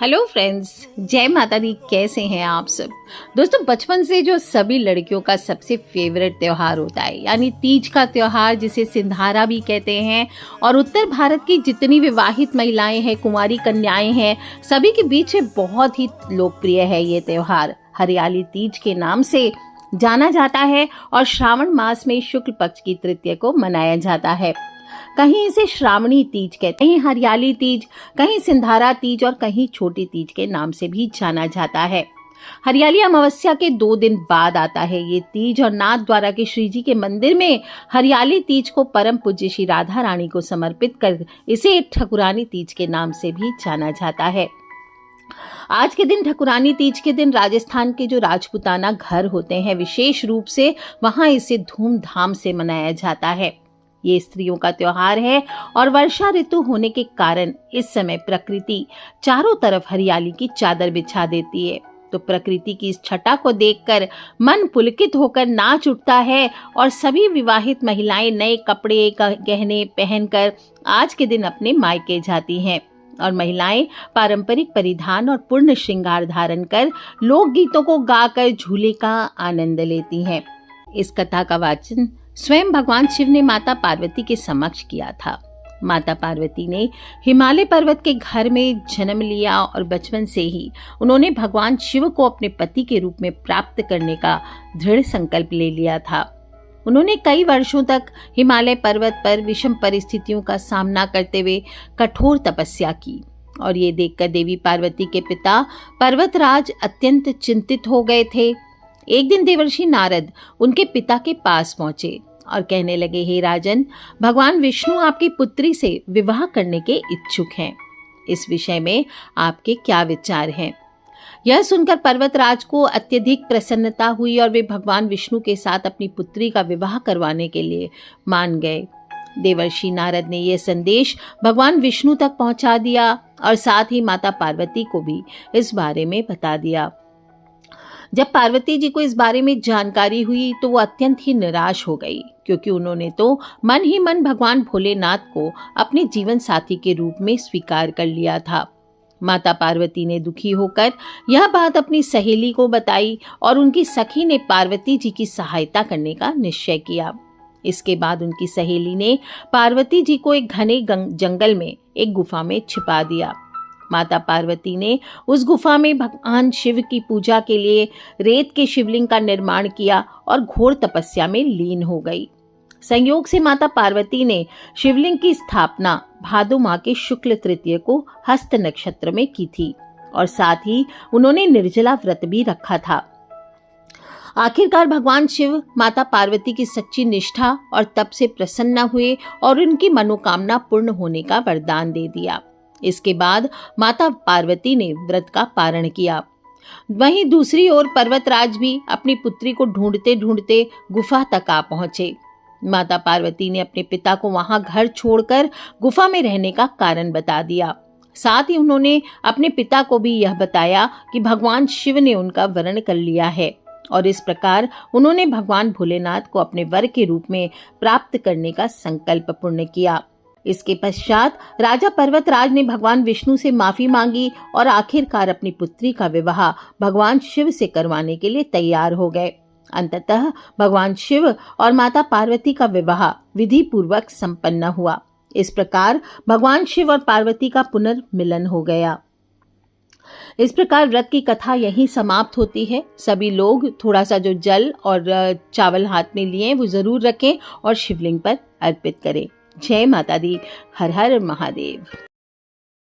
Hello friends, जय माता दी। कैसे हैं आप सब दोस्तों। बचपन से जो सभी लड़कियों का सबसे फेवरेट त्योहार होता है यानी तीज का त्योहार, जिसे सिंधारा भी कहते हैं, और उत्तर भारत की जितनी विवाहित महिलाएं हैं, कुंवारी कन्याएं हैं, सभी के बीच बहुत ही लोकप्रिय है ये त्योहार। हरियाली तीज के नाम से जाना जाता है और श्रावण मास में शुक्ल पक्ष की तृतीया को मनाया जाता है। कहीं इसे श्रावणी तीज कहते हैं, कहीं हरियाली तीज, कहीं सिंधारा तीज और कहीं छोटी तीज के नाम से भी जाना जाता है। हरियाली अमावस्या के 2 दिन बाद आता है ये तीज, और नाथ द्वारा के श्री जी के मंदिर में हरियाली तीज को परम पूज्य श्री राधा रानी को समर्पित कर इसे ठकुरानी तीज के नाम से भी जाना जाता है। आज के दिन, ठकुरानी तीज के दिन, राजस्थान के जो राजपूताना घर होते हैं, विशेष रूप से वहां इसे धूमधाम से मनाया जाता है। ये स्त्रियों का त्योहार है और वर्षा ऋतु होने के कारण इस समय प्रकृति चारों तरफ हरियाली की चादर बिछा देती है। तो प्रकृति की इस छटा को देखकर मन पुलकित होकर नाच उठता है और सभी विवाहित महिलाएं नए कपड़े गहने पहनकर आज के दिन अपने मायके जाती हैं, और महिलाएं पारंपरिक परिधान और पूर्ण श्रृंगार धारण कर लोकगीतों को गाकर झूले का आनंद लेती हैं। इस कथा का वाचन स्वयं भगवान शिव ने माता पार्वती के समक्ष किया था। माता पार्वती ने हिमालय पर्वत के घर में जन्म लिया और बचपन से ही उन्होंने भगवान शिव को अपने पति के रूप में प्राप्त करने का दृढ़ संकल्प ले लिया था। उन्होंने कई वर्षों तक हिमालय पर्वत पर विषम परिस्थितियों का सामना करते हुए कठोर तपस्या की, और ये देखकर देवी पार्वती के पिता पर्वतराज अत्यंत चिंतित हो गए थे। एक दिन देवर्षि नारद उनके पिता के पास पहुंचे और कहने लगे, हे राजन, भगवान विष्णु आपकी पुत्री से विवाह करने के इच्छुक हैं। इस विषय में आपके क्या विचार हैं? यह सुनकर पर्वतराज को अत्यधिक प्रसन्नता हुई और वे भगवान विष्णु के साथ अपनी पुत्री का विवाह करवाने के लिए मान गए। देवर्षि नारद ने यह संदेश भगवान विष्णु तक पहुंचा दिया और साथ ही माता पार्वती को भी इस बारे में बता दिया। जब पार्वती जी को इस बारे में जानकारी हुई तो वो अत्यंत ही निराश हो गई, क्योंकि उन्होंने तो मन ही मन भगवान भोलेनाथ को अपने जीवन साथी के रूप में स्वीकार कर लिया था। माता पार्वती ने दुखी होकर यह बात अपनी सहेली को बताई और उनकी सखी ने पार्वती जी की सहायता करने का निश्चय किया। इसके बाद उनकी सहेली ने पार्वती जी को एक घने जंगल में एक गुफा में छिपा दिया। माता पार्वती ने उस गुफा में भगवान शिव की पूजा के लिए रेत के शिवलिंग का निर्माण किया और घोर तपस्या में लीन हो गई। संयोग से माता पार्वती ने शिवलिंग की स्थापना भादो माह के शुक्ल तृतीया को हस्त नक्षत्र में की थी, और साथ ही उन्होंने निर्जला व्रत भी रखा था। आखिरकार भगवान शिव माता पार्वती की सच्ची निष्ठा और तप से प्रसन्न हुए और उनकी मनोकामना पूर्ण होने का वरदान दे दिया। इसके बाद माता पार्वती ने व्रत का पारण किया। वहीं दूसरी ओर पर्वतराज भी अपनी पुत्री को ढूंढते ढूंढते गुफा तक आ पहुंचे। माता पार्वती ने अपने पिता को वहां घर छोड़कर गुफा में रहने का कारण बता दिया। साथ ही उन्होंने अपने पिता को भी यह बताया कि भगवान शिव ने उनका वरण कर लिया है, और इस प्रकार उन्होंने भगवान भोलेनाथ को अपने वर के रूप में प्राप्त करने का संकल्प पूर्ण किया। इसके पश्चात राजा पर्वतराज ने भगवान विष्णु से माफी मांगी और आखिरकार अपनी पुत्री का विवाह भगवान शिव से करवाने के लिए तैयार हो गए। अंततः भगवान शिव और माता पार्वती का विवाह विधि पूर्वक संपन्न हुआ। इस प्रकार भगवान शिव और पार्वती का पुनर्मिलन हो गया। इस प्रकार व्रत की कथा यहीं समाप्त होती है। सभी लोग थोड़ा सा जो जल और चावल हाथ में लिए वो जरूर रखें और शिवलिंग पर अर्पित करें। जय माता दी। हर हर महादेव।